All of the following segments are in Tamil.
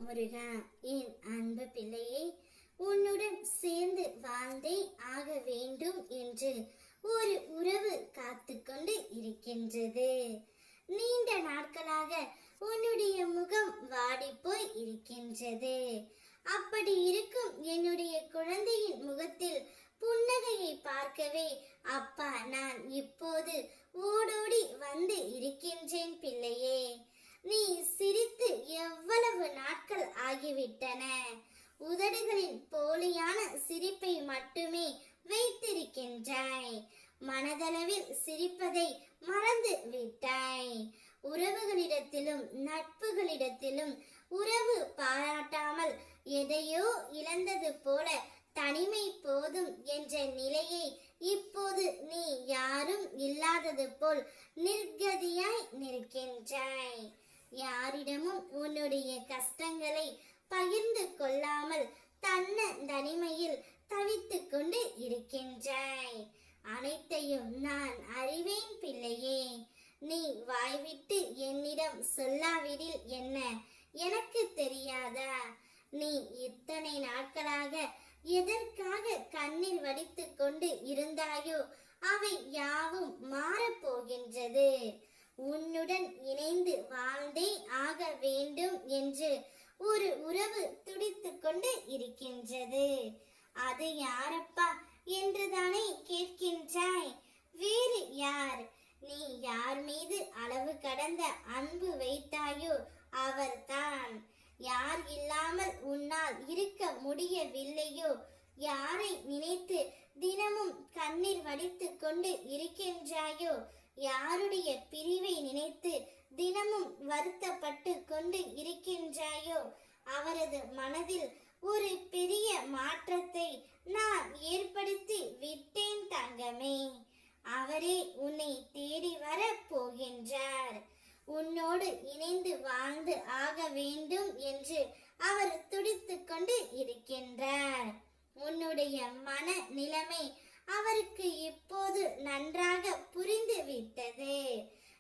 முருகா, என் அன்பு பிள்ளையே, உன்னுடன் சேர்ந்து வாழ்ந்தே ஆக வேண்டும் என்று ஒரு உறவு காத்து கொண்டு இருக்கின்றது. நீண்ட நாட்களாக உன்னுடைய முகம் வாடி போய் இருக்கின்றது. அப்படி இருக்கும் என்னுடைய குழந்தையின் முகத்தில் புன்னகையை பார்க்கவே அப்பா நான் இப்போது ஓடோடி வந்து இருக்கின்றேன் பிள்ளையே. நீ சிரித்து எவ்வளவு நாட்கள் ஆகிவிட்டன. உதடுகளின் போலியான சிரிப்பை மட்டுமே வைத்திருக்கின்றாய். மனதளவில் சிரிப்பதை மறந்து விட்டாய். உறவுகளிடத்திலும் நட்புகளிடத்திலும் உறவு பாராட்டாமல் எதையோ இழந்தது போல தனிமை போதும் என்ற நிலையை இப்போது நீ யாரும் இல்லாதது போல் நிர்கதியாய் நிற்கின்றாய். யாரிடமும் உன்னுடைய கஷ்டங்களை பகிர்ந்து கொள்ளாமல் தனிமையில் தவித்துக் கொண்டு இருக்கின்றாய். அனைத்தையும் நான் அறிவேன் பிள்ளையே. நீ வாய்விட்டு என்னிடம் சொல்லாவிடில் என்ன, எனக்கு தெரியாதா? நீ இத்தனை நாட்களாக எதற்காக கண்ணீர் வடித்துக் கொண்டு இருந்தாயோ அவை யாவும் மாறப்போகின்றது. உன்னுடன் இணைந்து வாழ்ந்தே ஆக வேண்டும் என்று ஒரு உறவு துடித்துக் கொண்டு இருக்கின்றது. அது யாரப்பா என்றுதானே கேட்கின்றாய்? வேறு யார்? நீ யார் மீது அளவு கடந்த அன்பு வைத்தாயோ அவர்தான். யார் இல்லாமல் உன்னால் இருக்க முடியவில்லையோ, யாரை நினைத்து தினமும் கண்ணீர் வடித்துக் கொண்டு இருக்கின்றாயோ, யாருடைய பிரிவை நினைத்து தினமும் வருத்தப்பட்டு கொண்டு இருக்கின்றாயோ, அவரது மனதில் ஒரு பெரிய மாற்றத்தை நான் ஏற்படுத்தி விட்டேன் தங்கமே. அவரே உன்னை தேடி வர போகின்றார். உன்னோடு இணைந்து வாழ்ந்து ஆக வேண்டும் என்று அவர் துடித்துக் கொண்டு இருக்கின்றார். உன்னுடைய மன நிலைமை அவருக்கு இப்போது நன்றாக புரிந்து விட்டது.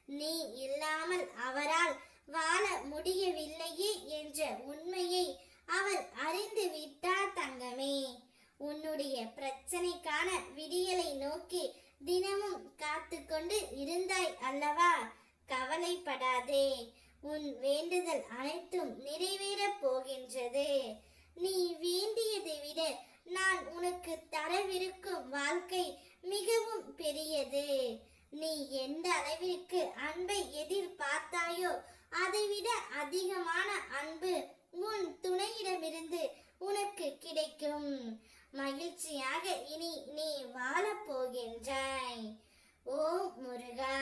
நீ இல்லாமல் அவரால் வாழ முடியவில்லையே என்ற உண்மையை அவர் அறிந்து விட்டார் தங்கமே. உன்னுடைய பிரச்சனைக்கான விடியலை நோக்கி தினமும் காத்து கொண்டு இருந்தாய் அல்லவா? கவலைப்படாதே, உன் வேண்டுதல் அனைத்தும் நிறைவேறப் போகின்றது. நீ வேண்டியதை விட நான் உனக்கு தரவிருக்கும் வாழ்க்கை மிகவும் பெரியது. நீ எந்த அளவிற்கு அன்பை எதிர்பார்த்தாயோ அதைவிட அதிகமான அன்பு உன் துணையிடமிருந்து உனக்கு கிடைக்கும். மகிழ்ச்சியாக இனி நீ வாழப் போகின்றாய். ஓம் முருகா.